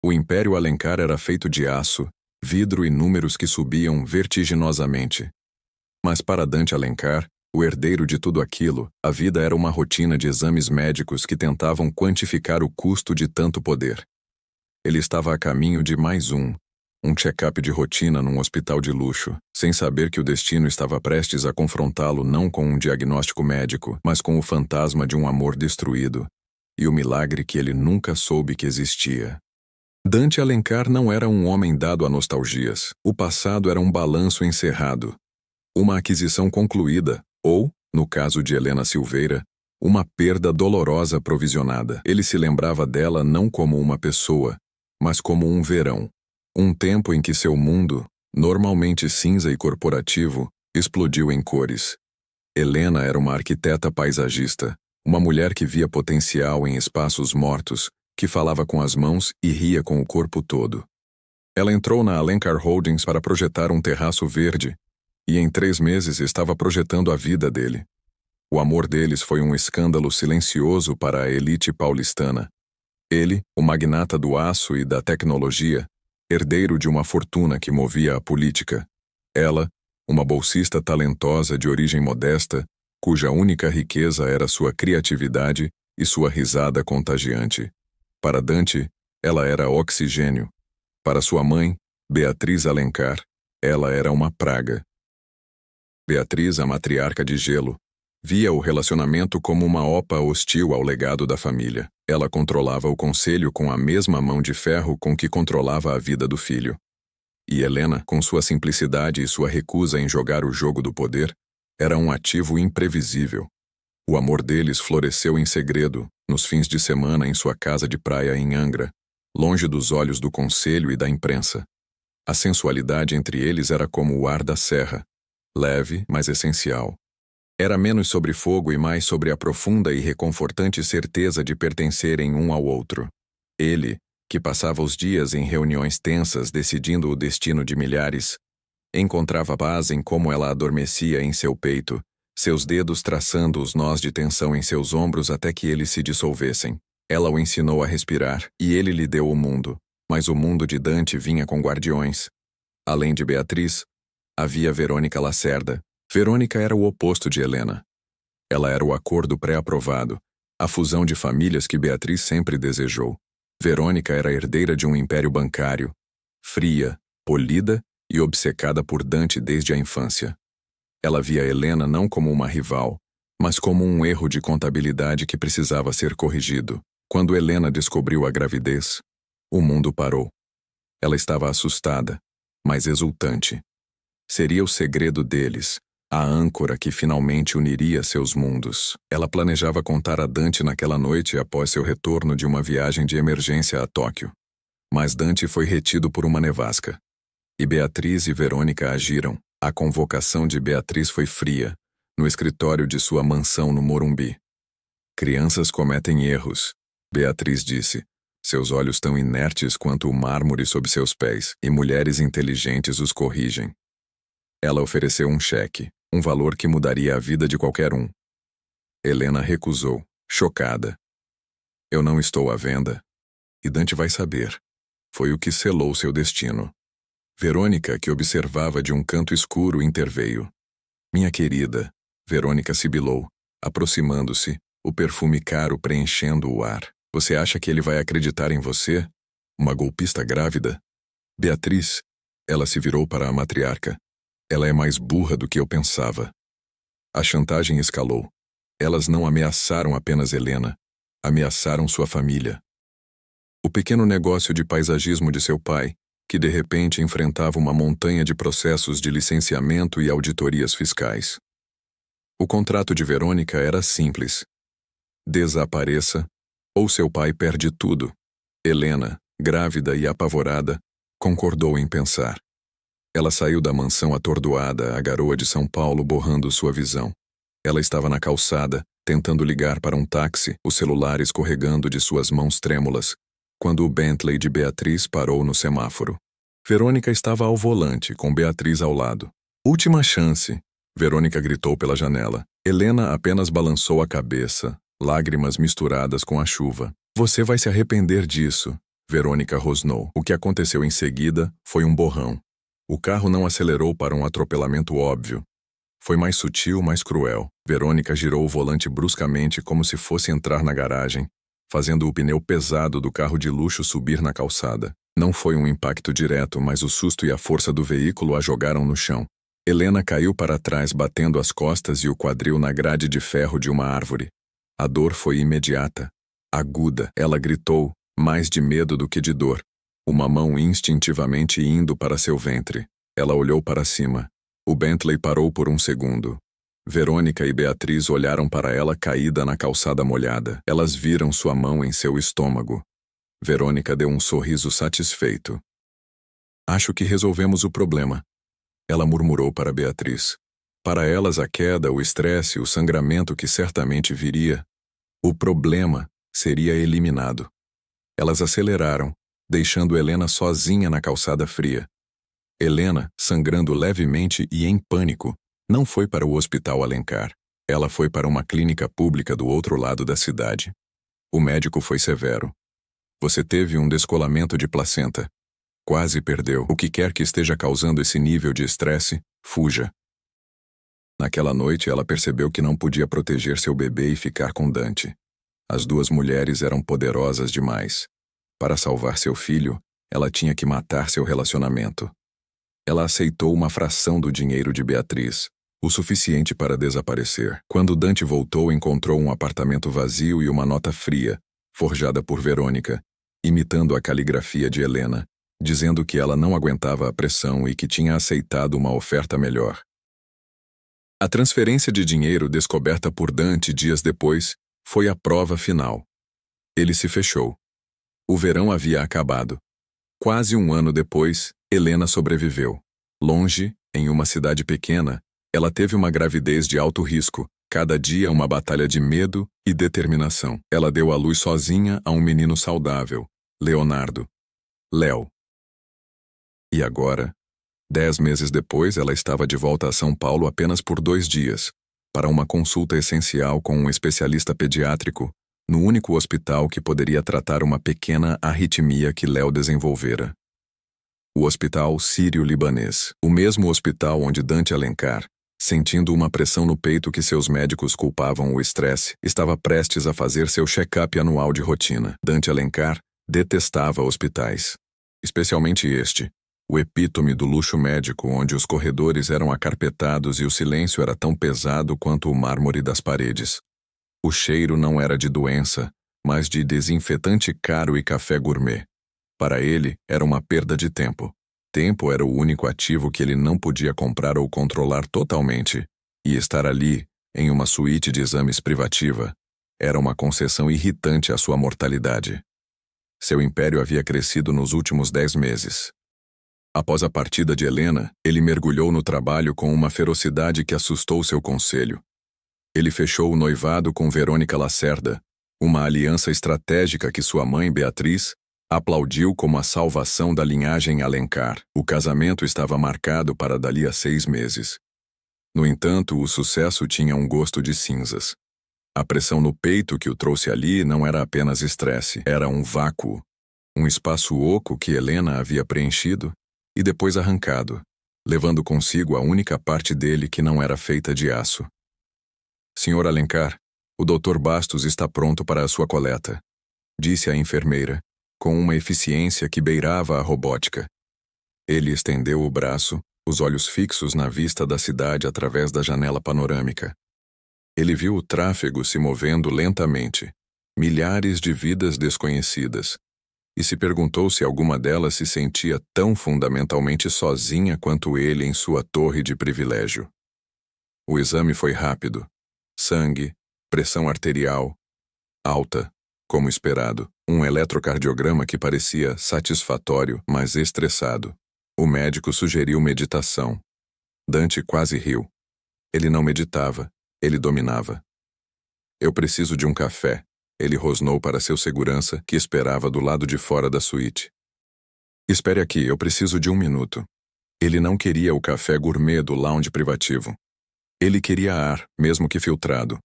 O Império Alencar era feito de aço, vidro e números que subiam vertiginosamente. Mas para Dante Alencar, o herdeiro de tudo aquilo, a vida era uma rotina de exames médicos que tentavam quantificar o custo de tanto poder. Ele estava a caminho de mais um check-up de rotina num hospital de luxo, sem saber que o destino estava prestes a confrontá-lo não com um diagnóstico médico, mas com o fantasma de um amor destruído, e o milagre que ele nunca soube que existia. Dante Alencar não era um homem dado a nostalgias. O passado era um balanço encerrado, uma aquisição concluída, ou, no caso de Helena Silveira, uma perda dolorosa provisionada. Ele se lembrava dela não como uma pessoa, mas como um verão. Um tempo em que seu mundo, normalmente cinza e corporativo, explodiu em cores. Helena era uma arquiteta paisagista, uma mulher que via potencial em espaços mortos, que falava com as mãos e ria com o corpo todo. Ela entrou na Alencar Holdings para projetar um terraço verde, e em 3 meses estava projetando a vida dele. O amor deles foi um escândalo silencioso para a elite paulistana. Ele, o magnata do aço e da tecnologia, herdeiro de uma fortuna que movia a política. Ela, uma bolsista talentosa de origem modesta, cuja única riqueza era sua criatividade e sua risada contagiante. Para Dante, ela era oxigênio. Para sua mãe, Beatriz Alencar, ela era uma praga. Beatriz, a matriarca de gelo, via o relacionamento como uma opa hostil ao legado da família. Ela controlava o conselho com a mesma mão de ferro com que controlava a vida do filho. E Helena, com sua simplicidade e sua recusa em jogar o jogo do poder, era um ativo imprevisível. O amor deles floresceu em segredo, nos fins de semana em sua casa de praia em Angra, longe dos olhos do conselho e da imprensa. A sensualidade entre eles era como o ar da serra, leve, mas essencial. Era menos sobre fogo e mais sobre a profunda e reconfortante certeza de pertencerem um ao outro. Ele, que passava os dias em reuniões tensas decidindo o destino de milhares, encontrava paz em como ela adormecia em seu peito, seus dedos traçando os nós de tensão em seus ombros até que eles se dissolvessem. Ela o ensinou a respirar, e ele lhe deu o mundo, mas o mundo de Dante vinha com guardiões. Além de Beatriz, havia Verônica Lacerda. Verônica era o oposto de Helena. Ela era o acordo pré-aprovado, a fusão de famílias que Beatriz sempre desejou. Verônica era herdeira de um império bancário, fria, polida e obcecada por Dante desde a infância. Ela via Helena não como uma rival, mas como um erro de contabilidade que precisava ser corrigido. Quando Helena descobriu a gravidez, o mundo parou. Ela estava assustada, mas exultante. Seria o segredo deles, a âncora que finalmente uniria seus mundos. Ela planejava contar a Dante naquela noite após seu retorno de uma viagem de emergência a Tóquio. Mas Dante foi retido por uma nevasca. E Beatriz e Verônica agiram. A convocação de Beatriz foi fria, no escritório de sua mansão no Morumbi. Crianças cometem erros, Beatriz disse. Seus olhos tão inertes quanto o mármore sob seus pés, e mulheres inteligentes os corrigem. Ela ofereceu um cheque, um valor que mudaria a vida de qualquer um. Helena recusou, chocada. Eu não estou à venda. E Dante vai saber. Foi o que selou seu destino. Verônica, que observava de um canto escuro, interveio. Minha querida, Verônica sibilou, aproximando-se, o perfume caro preenchendo o ar. Você acha que ele vai acreditar em você? Uma golpista grávida? Beatriz, ela se virou para a matriarca. Ela é mais burra do que eu pensava. A chantagem escalou. Elas não ameaçaram apenas Helena, ameaçaram sua família. O pequeno negócio de paisagismo de seu pai, que de repente enfrentava uma montanha de processos de licenciamento e auditorias fiscais. O contrato de Verônica era simples. Desapareça, ou seu pai perde tudo. Helena, grávida e apavorada, concordou em pensar. Ela saiu da mansão atordoada, a garoa de São Paulo borrando sua visão. Ela estava na calçada, tentando ligar para um táxi, o celular escorregando de suas mãos trêmulas, quando o Bentley de Beatriz parou no semáforo. Verônica estava ao volante, com Beatriz ao lado. Última chance, Verônica gritou pela janela. Helena apenas balançou a cabeça, lágrimas misturadas com a chuva. Você vai se arrepender disso, Verônica rosnou. O que aconteceu em seguida foi um borrão. O carro não acelerou para um atropelamento óbvio. Foi mais sutil, mais cruel. Verônica girou o volante bruscamente como se fosse entrar na garagem, fazendo o pneu pesado do carro de luxo subir na calçada. Não foi um impacto direto, mas o susto e a força do veículo a jogaram no chão. Helena caiu para trás, batendo as costas e o quadril na grade de ferro de uma árvore. A dor foi imediata, aguda. Ela gritou, mais de medo do que de dor, uma mão instintivamente indo para seu ventre. Ela olhou para cima. O Bentley parou por um segundo. Verônica e Beatriz olharam para ela caída na calçada molhada. Elas viram sua mão em seu estômago. Verônica deu um sorriso satisfeito. Acho que resolvemos o problema. Ela murmurou para Beatriz. Para elas a queda, o estresse, o sangramento que certamente viria. O problema seria eliminado. Elas aceleraram, deixando Helena sozinha na calçada fria. Helena, sangrando levemente e em pânico, não foi para o Hospital Alencar. Ela foi para uma clínica pública do outro lado da cidade. O médico foi severo. Você teve um descolamento de placenta. Quase perdeu. O que quer que esteja causando esse nível de estresse, fuja. Naquela noite, ela percebeu que não podia proteger seu bebê e ficar com Dante. As duas mulheres eram poderosas demais. Para salvar seu filho, ela tinha que matar seu relacionamento. Ela aceitou uma fração do dinheiro de Beatriz, o suficiente para desaparecer. Quando Dante voltou, encontrou um apartamento vazio e uma nota fria, forjada por Verônica, imitando a caligrafia de Helena, dizendo que ela não aguentava a pressão e que tinha aceitado uma oferta melhor. A transferência de dinheiro descoberta por Dante dias depois foi a prova final. Ele se fechou. O verão havia acabado. Quase um ano depois, Helena sobreviveu. Longe, em uma cidade pequena, ela teve uma gravidez de alto risco, cada dia uma batalha de medo e determinação. Ela deu à luz sozinha a um menino saudável, Leonardo. Léo. E agora, 10 meses depois, ela estava de volta a São Paulo apenas por 2 dias, para uma consulta essencial com um especialista pediátrico, no único hospital que poderia tratar uma pequena arritmia que Léo desenvolvera. O Hospital Sírio-Libanês, o mesmo hospital onde Dante Alencar, sentindo uma pressão no peito que seus médicos culpavam o estresse, estava prestes a fazer seu check-up anual de rotina. Dante Alencar detestava hospitais, especialmente este, o epítome do luxo médico, onde os corredores eram acarpetados e o silêncio era tão pesado quanto o mármore das paredes. O cheiro não era de doença, mas de desinfetante caro e café gourmet. Para ele, era uma perda de tempo. Tempo era o único ativo que ele não podia comprar ou controlar totalmente, e estar ali, em uma suíte de exames privativa, era uma concessão irritante à sua mortalidade. Seu império havia crescido nos últimos 10 meses. Após a partida de Helena, ele mergulhou no trabalho com uma ferocidade que assustou seu conselho. Ele fechou o noivado com Verônica Lacerda, uma aliança estratégica que sua mãe, Beatriz, aplaudiu como a salvação da linhagem Alencar. O casamento estava marcado para dali a 6 meses. No entanto, o sucesso tinha um gosto de cinzas. A pressão no peito que o trouxe ali não era apenas estresse, era um vácuo. Um espaço oco que Helena havia preenchido e depois arrancado, levando consigo a única parte dele que não era feita de aço. Senhor Alencar, o Dr. Bastos está pronto para a sua coleta, disse a enfermeira, com uma eficiência que beirava a robótica. Ele estendeu o braço, os olhos fixos na vista da cidade através da janela panorâmica. Ele viu o tráfego se movendo lentamente, milhares de vidas desconhecidas, e se perguntou se alguma delas se sentia tão fundamentalmente sozinha quanto ele em sua torre de privilégio. O exame foi rápido. Sangue, pressão arterial, alta, como esperado. Um eletrocardiograma que parecia satisfatório, mas estressado. O médico sugeriu meditação. Dante quase riu. Ele não meditava, ele dominava. Eu preciso de um café. Ele rosnou para seu segurança, que esperava do lado de fora da suíte. Espere aqui, eu preciso de 1 minuto. Ele não queria o café gourmet do lounge privativo. Ele queria ar, mesmo que filtrado.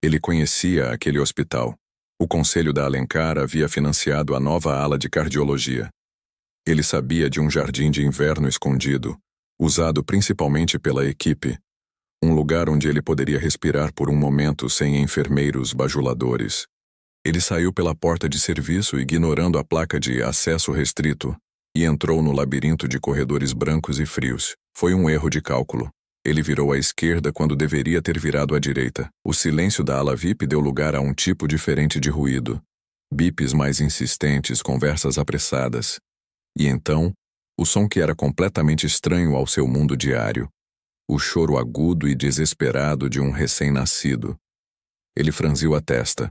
Ele conhecia aquele hospital. O conselho da Alencar havia financiado a nova ala de cardiologia. Ele sabia de um jardim de inverno escondido, usado principalmente pela equipe, um lugar onde ele poderia respirar por um momento sem enfermeiros bajuladores. Ele saiu pela porta de serviço ignorando a placa de acesso restrito e entrou no labirinto de corredores brancos e frios. Foi um erro de cálculo. Ele virou à esquerda quando deveria ter virado à direita. O silêncio da ala VIP deu lugar a um tipo diferente de ruído. Bips mais insistentes, conversas apressadas. E então, o som que era completamente estranho ao seu mundo diário. O choro agudo e desesperado de um recém-nascido. Ele franziu a testa.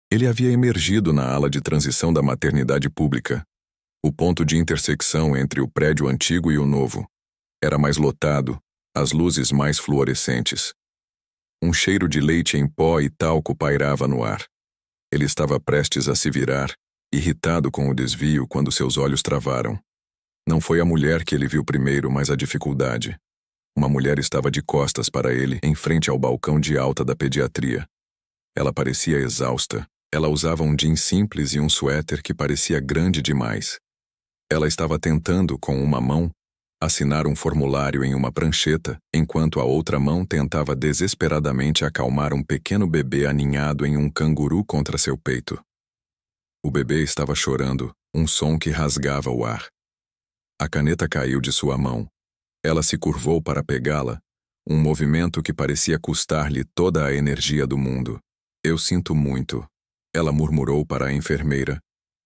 Ele havia emergido na ala de transição da maternidade pública, o ponto de intersecção entre o prédio antigo e o novo. Era mais lotado, as luzes mais fluorescentes. Um cheiro de leite em pó e talco pairava no ar. Ele estava prestes a se virar, irritado com o desvio quando seus olhos travaram. Não foi a mulher que ele viu primeiro, mas a dificuldade. Uma mulher estava de costas para ele, em frente ao balcão de alta da pediatria. Ela parecia exausta. Ela usava um jeans simples e um suéter que parecia grande demais. Ela estava tentando, com uma mão, assinar um formulário em uma prancheta, enquanto a outra mão tentava desesperadamente acalmar um pequeno bebê aninhado em um canguru contra seu peito. O bebê estava chorando, um som que rasgava o ar. A caneta caiu de sua mão. Ela se curvou para pegá-la, um movimento que parecia custar-lhe toda a energia do mundo. Eu sinto muito, ela murmurou para a enfermeira,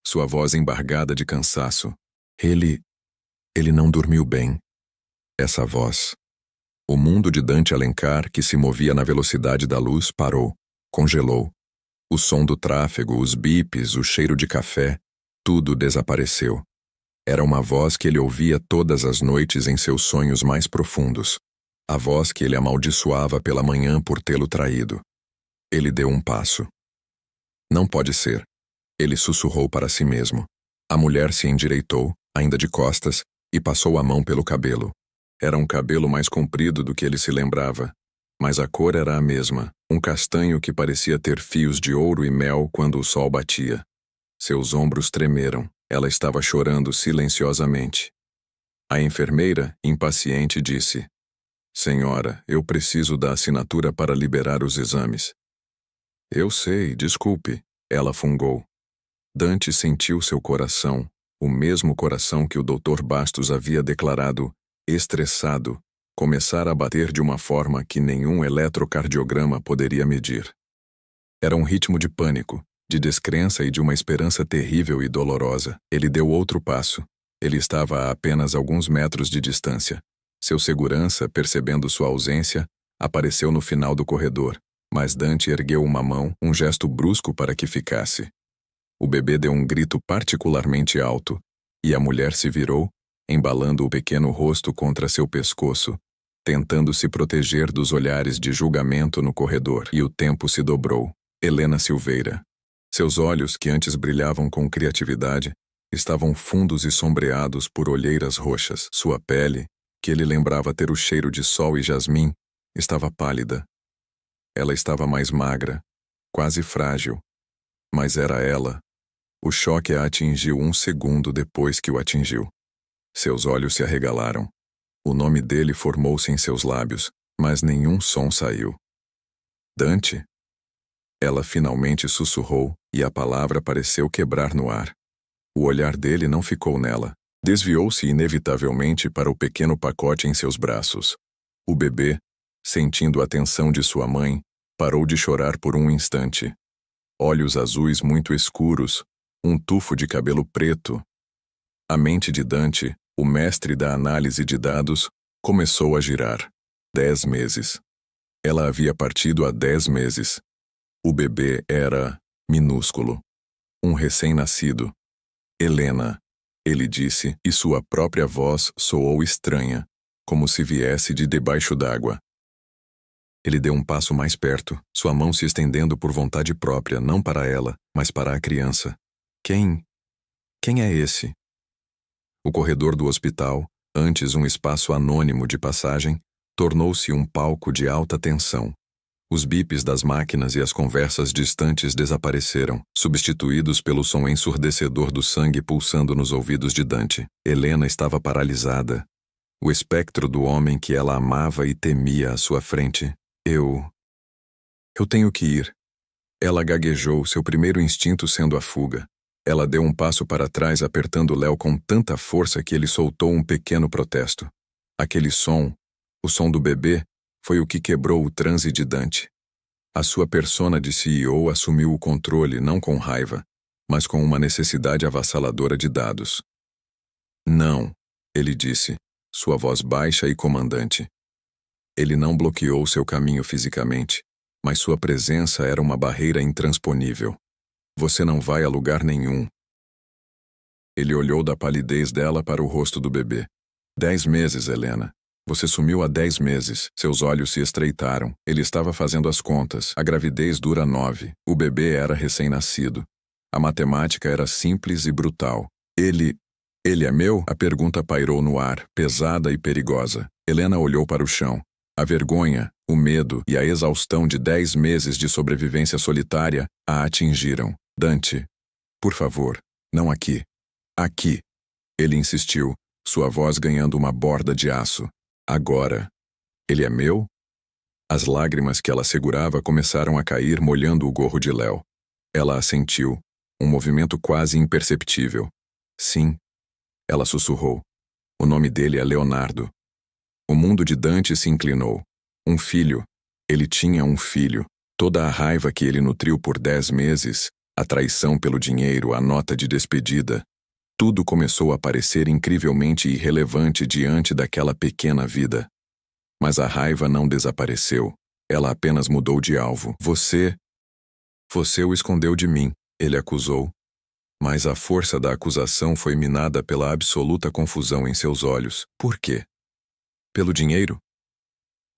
sua voz embargada de cansaço. Ele não dormiu bem. Essa voz. O mundo de Dante Alencar, que se movia na velocidade da luz, parou, congelou. O som do tráfego, os bips, o cheiro de café, tudo desapareceu. Era uma voz que ele ouvia todas as noites em seus sonhos mais profundos. A voz que ele amaldiçoava pela manhã por tê-lo traído. Ele deu um passo. Não pode ser. Ele sussurrou para si mesmo. A mulher se endireitou, ainda de costas, e passou a mão pelo cabelo. Era um cabelo mais comprido do que ele se lembrava, mas a cor era a mesma, um castanho que parecia ter fios de ouro e mel quando o sol batia. Seus ombros tremeram. Ela estava chorando silenciosamente. A enfermeira, impaciente, disse: Senhora, eu preciso da assinatura para liberar os exames. Eu sei, desculpe, ela fungou. Dante sentiu seu coração, o mesmo coração que o Dr. Bastos havia declarado estressado, começar a bater de uma forma que nenhum eletrocardiograma poderia medir. Era um ritmo de pânico, de descrença e de uma esperança terrível e dolorosa. Ele deu outro passo. Ele estava a apenas alguns metros de distância. Seu segurança, percebendo sua ausência, apareceu no final do corredor, mas Dante ergueu uma mão, um gesto brusco para que ficasse. O bebê deu um grito particularmente alto, e a mulher se virou, embalando o pequeno rosto contra seu pescoço, tentando se proteger dos olhares de julgamento no corredor, e o tempo se dobrou. Helena Silveira. Seus olhos, que antes brilhavam com criatividade, estavam fundos e sombreados por olheiras roxas. Sua pele, que ele lembrava ter o cheiro de sol e jasmim, estava pálida. Ela estava mais magra, quase frágil, mas era ela. O choque a atingiu um segundo depois que o atingiu. Seus olhos se arregalaram. O nome dele formou-se em seus lábios, mas nenhum som saiu. Dante? Ela finalmente sussurrou, e a palavra pareceu quebrar no ar. O olhar dele não ficou nela. Desviou-se inevitavelmente para o pequeno pacote em seus braços. O bebê, sentindo a tensão de sua mãe, parou de chorar por um instante. Olhos azuis muito escuros, um tufo de cabelo preto. A mente de Dante, o mestre da análise de dados, começou a girar. 10 meses. Ela havia partido há 10 meses. O bebê era minúsculo. Um recém-nascido. Helena, ele disse, e sua própria voz soou estranha, como se viesse de debaixo d'água. Ele deu um passo mais perto, sua mão se estendendo por vontade própria, não para ela, mas para a criança. Quem é esse? O corredor do hospital, antes um espaço anônimo de passagem, tornou-se um palco de alta tensão. Os bips das máquinas e as conversas distantes desapareceram, substituídos pelo som ensurdecedor do sangue pulsando nos ouvidos de Dante. Helena estava paralisada. O espectro do homem que ela amava e temia à sua frente. Eu tenho que ir. Ela gaguejou, seu primeiro instinto sendo a fuga. Ela deu um passo para trás, apertando Léo com tanta força que ele soltou um pequeno protesto. Aquele som, o som do bebê, foi o que quebrou o transe de Dante. A sua persona de CEO assumiu o controle não com raiva, mas com uma necessidade avassaladora de dados. Não, ele disse, sua voz baixa e comandante. Ele não bloqueou seu caminho fisicamente, mas sua presença era uma barreira intransponível. Você não vai a lugar nenhum. Ele olhou da palidez dela para o rosto do bebê. 10 meses, Helena. Você sumiu há 10 meses. Seus olhos se estreitaram. Ele estava fazendo as contas. A gravidez dura 9. O bebê era recém-nascido. A matemática era simples e brutal. Ele é meu? A pergunta pairou no ar, pesada e perigosa. Helena olhou para o chão. A vergonha, o medo e a exaustão de 10 meses de sobrevivência solitária a atingiram. Dante, por favor, não aqui. Aqui. Ele insistiu, sua voz ganhando uma borda de aço. Agora. Ele é meu? As lágrimas que ela segurava começaram a cair molhando o gorro de Léo. Ela assentiu, um movimento quase imperceptível. Sim. Ela sussurrou. O nome dele é Leonardo. O mundo de Dante se inclinou. Um filho. Ele tinha um filho. Toda a raiva que ele nutriu por 10 meses, a traição pelo dinheiro, a nota de despedida, tudo começou a parecer incrivelmente irrelevante diante daquela pequena vida. Mas a raiva não desapareceu. Ela apenas mudou de alvo. Você o escondeu de mim, ele acusou. Mas a força da acusação foi minada pela absoluta confusão em seus olhos. Por quê? Pelo dinheiro?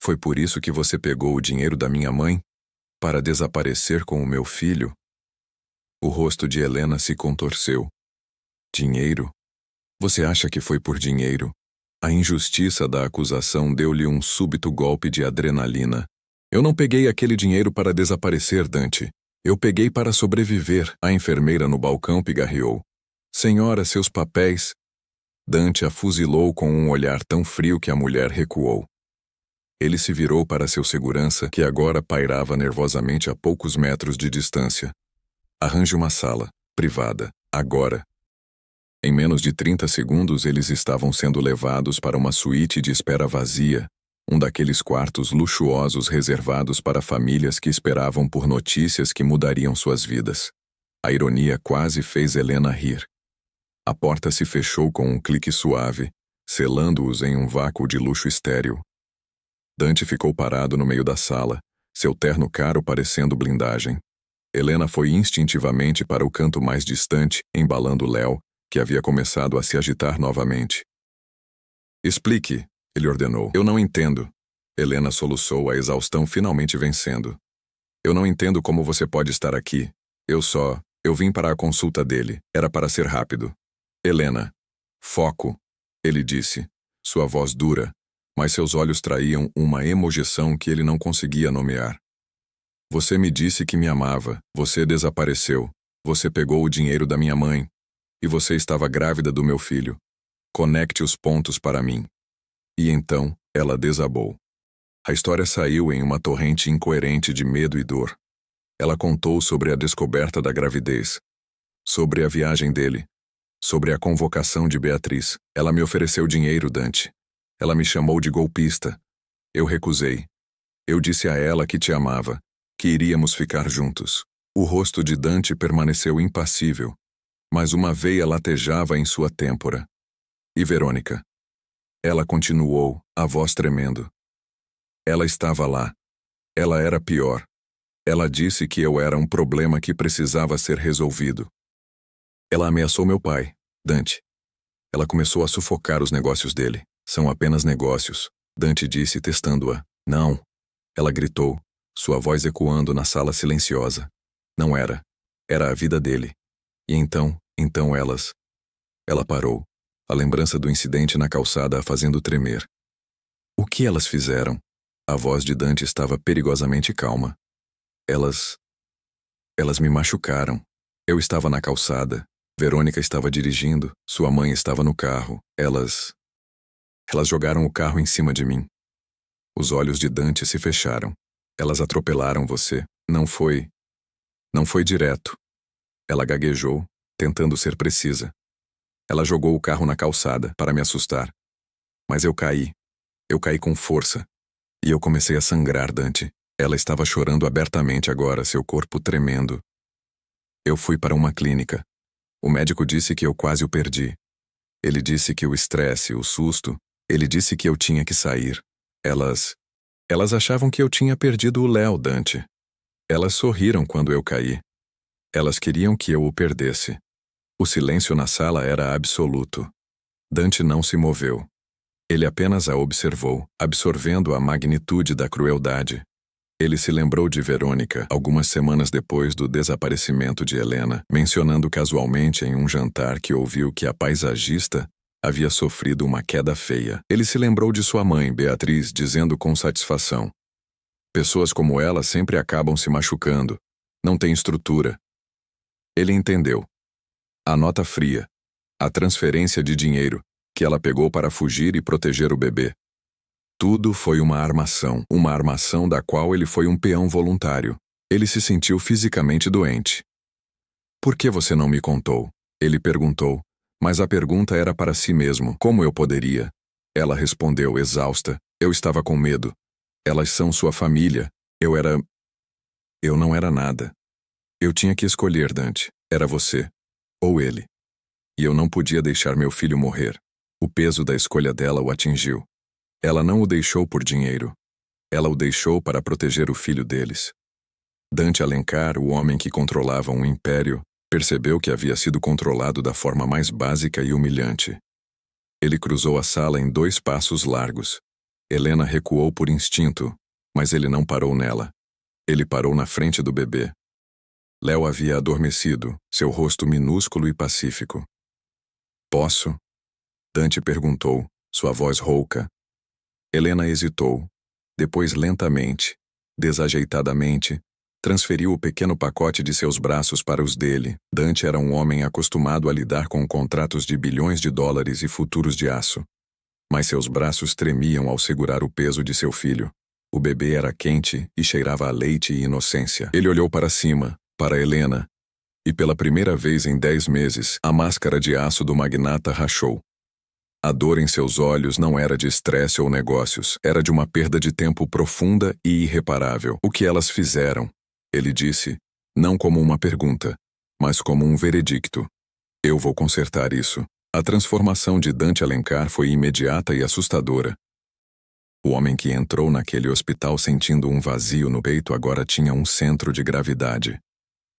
Foi por isso que você pegou o dinheiro da minha mãe? Para desaparecer com o meu filho? O rosto de Helena se contorceu. Dinheiro? Você acha que foi por dinheiro? A injustiça da acusação deu-lhe um súbito golpe de adrenalina. Eu não peguei aquele dinheiro para desaparecer, Dante. Eu peguei para sobreviver. A enfermeira no balcão pigarreou. Senhora, seus papéis. Dante a fuzilou com um olhar tão frio que a mulher recuou. Ele se virou para seu segurança, que agora pairava nervosamente a poucos metros de distância. Arranje uma sala, privada, agora. Em menos de 30 segundos eles estavam sendo levados para uma suíte de espera vazia, um daqueles quartos luxuosos reservados para famílias que esperavam por notícias que mudariam suas vidas. A ironia quase fez Helena rir. A porta se fechou com um clique suave, selando-os em um vácuo de luxo estéril. Dante ficou parado no meio da sala, seu terno caro parecendo blindagem. Helena foi instintivamente para o canto mais distante, embalando Léo, que havia começado a se agitar novamente. Explique, ele ordenou. Eu não entendo. Helena soluçou, a exaustão finalmente vencendo. Eu não entendo como você pode estar aqui. Eu vim para a consulta dele. Era para ser rápido. Helena. Foco, ele disse, sua voz dura, mas seus olhos traíam uma emoção que ele não conseguia nomear. Você me disse que me amava, você desapareceu, você pegou o dinheiro da minha mãe, e você estava grávida do meu filho. Conecte os pontos para mim. E então, ela desabou. A história saiu em uma torrente incoerente de medo e dor. Ela contou sobre a descoberta da gravidez, sobre a viagem dele, sobre a convocação de Beatriz. Ela me ofereceu dinheiro, Dante. Ela me chamou de golpista. Eu recusei. Eu disse a ela que te amava, que iríamos ficar juntos. O rosto de Dante permaneceu impassível, mas uma veia latejava em sua têmpora. E Verônica? Ela continuou, a voz tremendo. Ela estava lá. Ela era pior. Ela disse que eu era um problema que precisava ser resolvido. Ela ameaçou meu pai, Dante. Ela começou a sufocar os negócios dele. São apenas negócios, Dante disse, testando-a. Não. Ela gritou, sua voz ecoando na sala silenciosa. Não era. Era a vida dele. E então elas... Ela parou, a lembrança do incidente na calçada a fazendo tremer. O que elas fizeram? A voz de Dante estava perigosamente calma. Elas me machucaram. Eu estava na calçada. Verônica estava dirigindo. Sua mãe estava no carro. Elas jogaram o carro em cima de mim. Os olhos de Dante se fecharam. Elas atropelaram você. Não foi direto. Ela gaguejou, tentando ser precisa. Ela jogou o carro na calçada para me assustar. Mas eu caí. Eu caí com força. E eu comecei a sangrar, Dante. Ela estava chorando abertamente agora, seu corpo tremendo. Eu fui para uma clínica. O médico disse que eu quase o perdi. Ele disse que o estresse, o susto, ele disse que eu tinha que sair. Elas achavam que eu tinha perdido o Léo, Dante. Elas sorriram quando eu caí. Elas queriam que eu o perdesse. O silêncio na sala era absoluto. Dante não se moveu. Ele apenas a observou, absorvendo a magnitude da crueldade. Ele se lembrou de Verônica algumas semanas depois do desaparecimento de Helena, mencionando casualmente em um jantar que ouviu que a paisagista havia sofrido uma queda feia. Ele se lembrou de sua mãe, Beatriz, dizendo com satisfação: pessoas como ela sempre acabam se machucando. Não tem estrutura. Ele entendeu. A nota fria. A transferência de dinheiro que ela pegou para fugir e proteger o bebê. Tudo foi uma armação da qual ele foi um peão voluntário. Ele se sentiu fisicamente doente. Por que você não me contou? Ele perguntou, mas a pergunta era para si mesmo. Como eu poderia? Ela respondeu, exausta. Eu estava com medo. Elas são sua família. Eu não era nada. Eu tinha que escolher, Dante. Era você. Ou ele. E eu não podia deixar meu filho morrer. O peso da escolha dela o atingiu. Ela não o deixou por dinheiro. Ela o deixou para proteger o filho deles. Dante Alencar, o homem que controlava um império, percebeu que havia sido controlado da forma mais básica e humilhante. Ele cruzou a sala em 2 passos largos. Helena recuou por instinto, mas ele não parou nela. Ele parou na frente do bebê. Léo havia adormecido, seu rosto minúsculo e pacífico. Posso? Dante perguntou, sua voz rouca. Helena hesitou. Depois, lentamente, desajeitadamente, transferiu o pequeno pacote de seus braços para os dele. Dante era um homem acostumado a lidar com contratos de bilhões de dólares e futuros de aço. Mas seus braços tremiam ao segurar o peso de seu filho. O bebê era quente e cheirava a leite e inocência. Ele olhou para cima, para Helena, e pela primeira vez em 10 meses, a máscara de aço do magnata rachou. A dor em seus olhos não era de estresse ou negócios, era de uma perda de tempo profunda e irreparável. O que elas fizeram? Ele disse, não como uma pergunta, mas como um veredicto. Eu vou consertar isso. A transformação de Dante Alencar foi imediata e assustadora. O homem que entrou naquele hospital sentindo um vazio no peito agora tinha um centro de gravidade.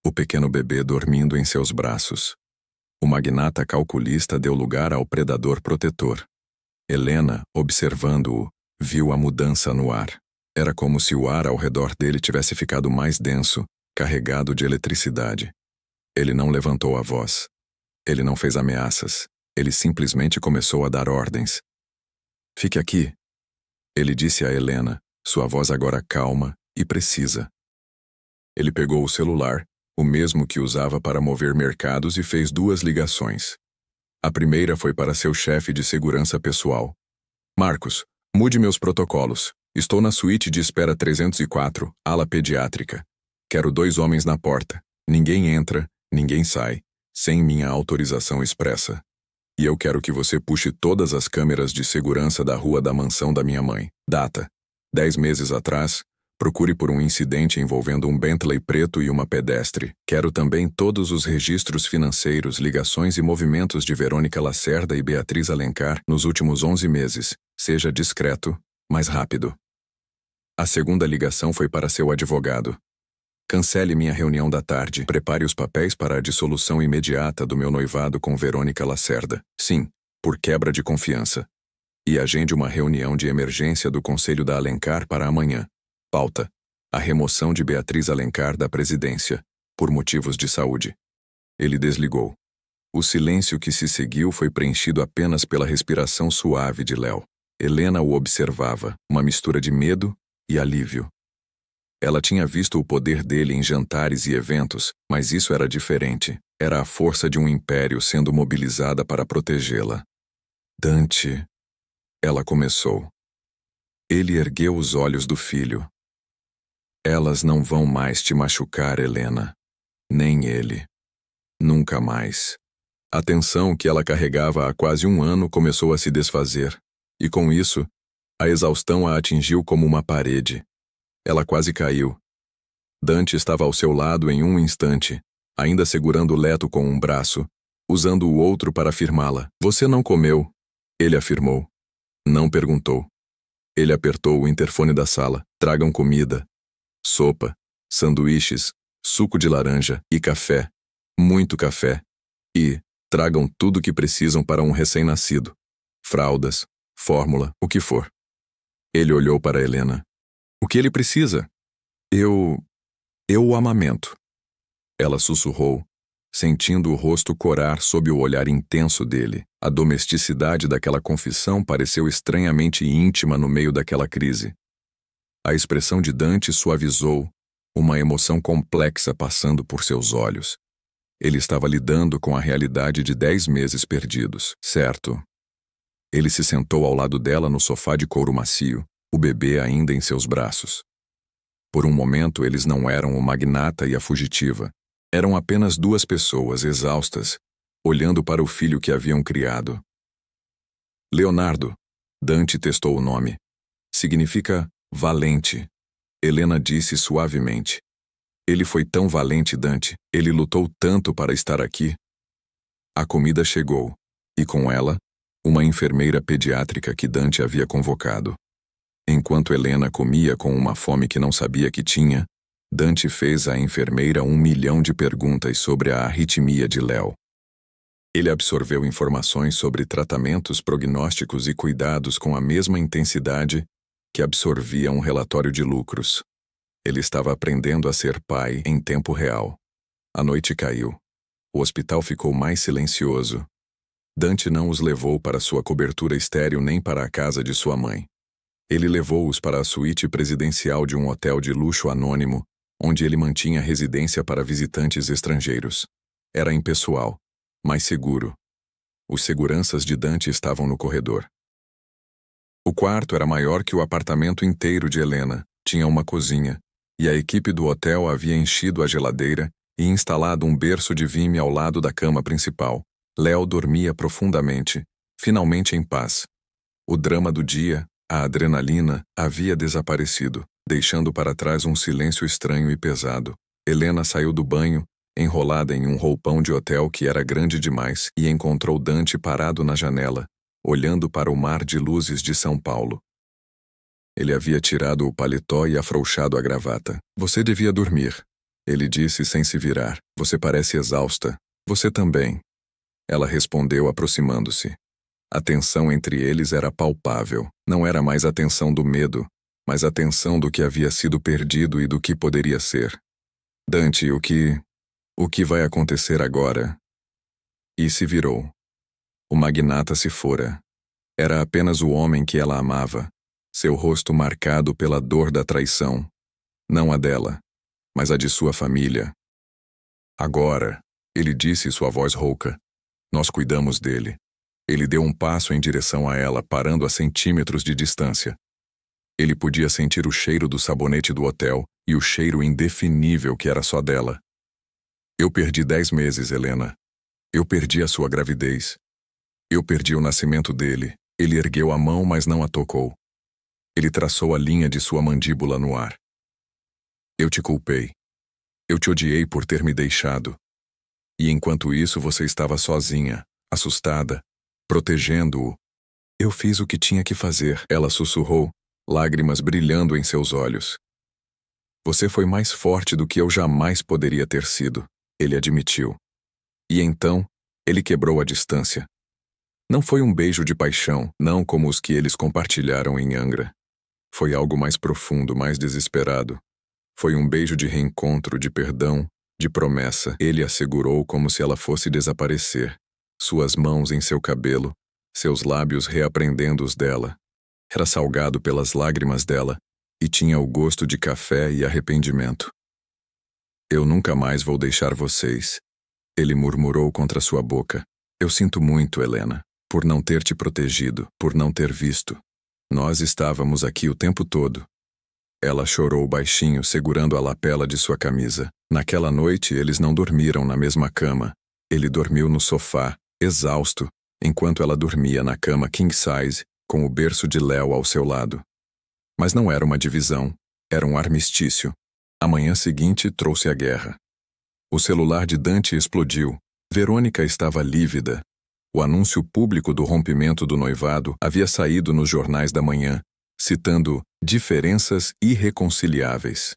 O pequeno bebê dormindo em seus braços. O magnata calculista deu lugar ao predador protetor. Helena, observando-o, viu a mudança no ar. Era como se o ar ao redor dele tivesse ficado mais denso, carregado de eletricidade. Ele não levantou a voz. Ele não fez ameaças. Ele simplesmente começou a dar ordens. Fique aqui, ele disse a Helena, sua voz agora calma e precisa. Ele pegou o celular, o mesmo que usava para mover mercados, e fez 2 ligações. A primeira foi para seu chefe de segurança pessoal. Marcos, mude meus protocolos. Estou na suíte de espera 304, ala pediátrica. Quero 2 homens na porta. Ninguém entra, ninguém sai, sem minha autorização expressa. E eu quero que você puxe todas as câmeras de segurança da rua da mansão da minha mãe. Data: 10 meses atrás. Procure por um incidente envolvendo um Bentley preto e uma pedestre. Quero também todos os registros financeiros, ligações e movimentos de Verônica Lacerda e Beatriz Alencar nos últimos 11 meses. Seja discreto, mas rápido. A segunda ligação foi para seu advogado. Cancele minha reunião da tarde. Prepare os papéis para a dissolução imediata do meu noivado com Verônica Lacerda. Sim, por quebra de confiança. E agende uma reunião de emergência do Conselho da Alencar para amanhã. Pauta: a remoção de Beatriz Alencar da presidência, por motivos de saúde. Ele desligou. O silêncio que se seguiu foi preenchido apenas pela respiração suave de Léo. Helena o observava, uma mistura de medo, e alívio. Ela tinha visto o poder dele em jantares e eventos, mas isso era diferente. Era a força de um império sendo mobilizada para protegê-la. Dante, ela começou. Ele ergueu os olhos do filho. Elas não vão mais te machucar, Helena. Nem ele. Nunca mais. A tensão que ela carregava há quase um ano começou a se desfazer, e com isso, a exaustão a atingiu como uma parede. Ela quase caiu. Dante estava ao seu lado em um instante, ainda segurando Leto com um braço, usando o outro para firmá-la. Você não comeu, ele afirmou. Não perguntou. Ele apertou o interfone da sala. Tragam comida. Sopa, sanduíches, suco de laranja e café. Muito café. E tragam tudo o que precisam para um recém-nascido. Fraldas, fórmula, o que for. Ele olhou para Helena. O que ele precisa? Eu o amamento. Ela sussurrou, sentindo o rosto corar sob o olhar intenso dele. A domesticidade daquela confissão pareceu estranhamente íntima no meio daquela crise. A expressão de Dante suavizou, uma emoção complexa passando por seus olhos. Ele estava lidando com a realidade de 10 meses perdidos, certo? Ele se sentou ao lado dela no sofá de couro macio, o bebê ainda em seus braços. Por um momento eles não eram o magnata e a fugitiva. Eram apenas duas pessoas exaustas, olhando para o filho que haviam criado. Leonardo, Dante testou o nome. Significa valente. Helena disse suavemente. Ele foi tão valente, Dante. Ele lutou tanto para estar aqui. A comida chegou, e com ela, uma enfermeira pediátrica que Dante havia convocado. Enquanto Helena comia com uma fome que não sabia que tinha, Dante fez à enfermeira 1 milhão de perguntas sobre a arritmia de Léo. Ele absorveu informações sobre tratamentos prognósticos e cuidados com a mesma intensidade que absorvia um relatório de lucros. Ele estava aprendendo a ser pai em tempo real. A noite caiu. O hospital ficou mais silencioso. Dante não os levou para sua cobertura estéril nem para a casa de sua mãe. Ele levou-os para a suíte presidencial de um hotel de luxo anônimo, onde ele mantinha residência para visitantes estrangeiros. Era impessoal, mas seguro. Os seguranças de Dante estavam no corredor. O quarto era maior que o apartamento inteiro de Helena, tinha uma cozinha, e a equipe do hotel havia enchido a geladeira e instalado um berço de vime ao lado da cama principal. Léo dormia profundamente, finalmente em paz. O drama do dia, a adrenalina, havia desaparecido, deixando para trás um silêncio estranho e pesado. Helena saiu do banho, enrolada em um roupão de hotel que era grande demais, e encontrou Dante parado na janela, olhando para o mar de luzes de São Paulo. Ele havia tirado o paletó e afrouxado a gravata. Você devia dormir, ele disse sem se virar. Você parece exausta. Você também. Ela respondeu aproximando-se. A tensão entre eles era palpável. Não era mais a tensão do medo, mas a tensão do que havia sido perdido e do que poderia ser. Dante, o que vai acontecer agora? E se virou. O magnata se fora. Era apenas o homem que ela amava, seu rosto marcado pela dor da traição. Não a dela, mas a de sua família. Agora, ele disse, sua voz rouca, nós cuidamos dele. Ele deu um passo em direção a ela, parando a centímetros de distância. Ele podia sentir o cheiro do sabonete do hotel e o cheiro indefinível que era só dela. Eu perdi 10 meses, Helena. Eu perdi a sua gravidez. Eu perdi o nascimento dele. Ele ergueu a mão, mas não a tocou. Ele traçou a linha de sua mandíbula no ar. Eu te culpei. Eu te odiei por ter me deixado. E enquanto isso você estava sozinha, assustada, protegendo-o. Eu fiz o que tinha que fazer, ela sussurrou, lágrimas brilhando em seus olhos. Você foi mais forte do que eu jamais poderia ter sido, ele admitiu. E então, ele quebrou a distância. Não foi um beijo de paixão, não como os que eles compartilharam em Angra. Foi algo mais profundo, mais desesperado. Foi um beijo de reencontro, de perdão, de promessa. Ele a segurou como se ela fosse desaparecer. Suas mãos em seu cabelo, seus lábios reaprendendo os dela. Era salgado pelas lágrimas dela, e tinha o gosto de café e arrependimento. Eu nunca mais vou deixar vocês, ele murmurou contra sua boca. Eu sinto muito, Helena, por não ter te protegido, por não ter visto. Nós estávamos aqui o tempo todo. Ela chorou baixinho, segurando a lapela de sua camisa. Naquela noite, eles não dormiram na mesma cama. Ele dormiu no sofá, exausto, enquanto ela dormia na cama king size, com o berço de Léo ao seu lado. Mas não era uma divisão, era um armistício. A manhã seguinte trouxe a guerra. O celular de Dante explodiu. Verônica estava lívida. O anúncio público do rompimento do noivado havia saído nos jornais da manhã, citando diferenças irreconciliáveis.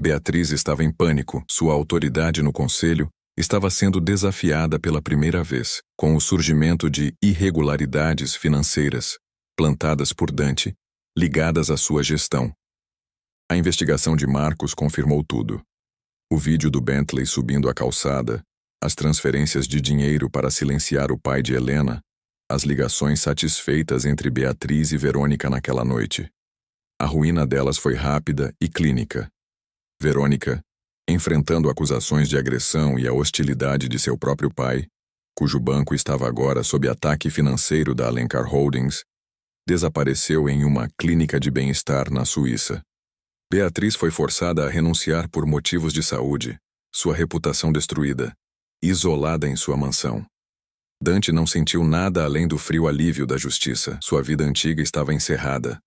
Beatriz estava em pânico. Sua autoridade no conselho estava sendo desafiada pela primeira vez, com o surgimento de irregularidades financeiras, plantadas por Dante, ligadas à sua gestão. A investigação de Marcos confirmou tudo. O vídeo do Bentley subindo a calçada, as transferências de dinheiro para silenciar o pai de Helena, as ligações satisfeitas entre Beatriz e Verônica naquela noite. A ruína delas foi rápida e clínica. Verônica, enfrentando acusações de agressão e a hostilidade de seu próprio pai, cujo banco estava agora sob ataque financeiro da Alencar Holdings, desapareceu em uma clínica de bem-estar na Suíça. Beatriz foi forçada a renunciar por motivos de saúde, sua reputação destruída, isolada em sua mansão. Dante não sentiu nada além do frio alívio da justiça. Sua vida antiga estava encerrada.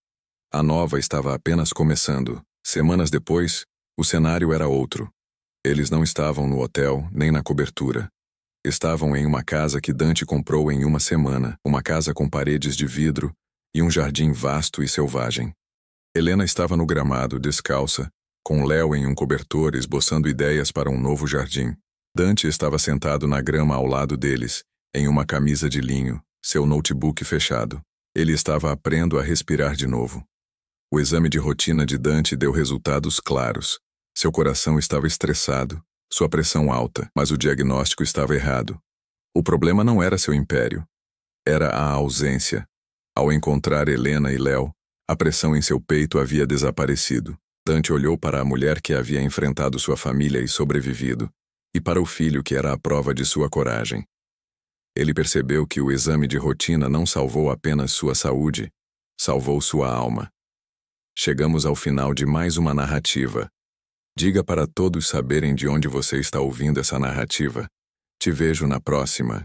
A nova estava apenas começando. Semanas depois, o cenário era outro. Eles não estavam no hotel, nem na cobertura. Estavam em uma casa que Dante comprou em uma semana, uma casa com paredes de vidro e um jardim vasto e selvagem. Helena estava no gramado, descalça, com Léo em um cobertor esboçando ideias para um novo jardim. Dante estava sentado na grama ao lado deles, em uma camisa de linho, seu notebook fechado. Ele estava aprendendo a respirar de novo. O exame de rotina de Dante deu resultados claros. Seu coração estava estressado, sua pressão alta, mas o diagnóstico estava errado. O problema não era seu império. Era a ausência. Ao encontrar Helena e Léo, a pressão em seu peito havia desaparecido. Dante olhou para a mulher que havia enfrentado sua família e sobrevivido, e para o filho que era a prova de sua coragem. Ele percebeu que o exame de rotina não salvou apenas sua saúde, salvou sua alma. Chegamos ao final de mais uma narrativa. Diga para todos saberem de onde você está ouvindo essa narrativa. Te vejo na próxima.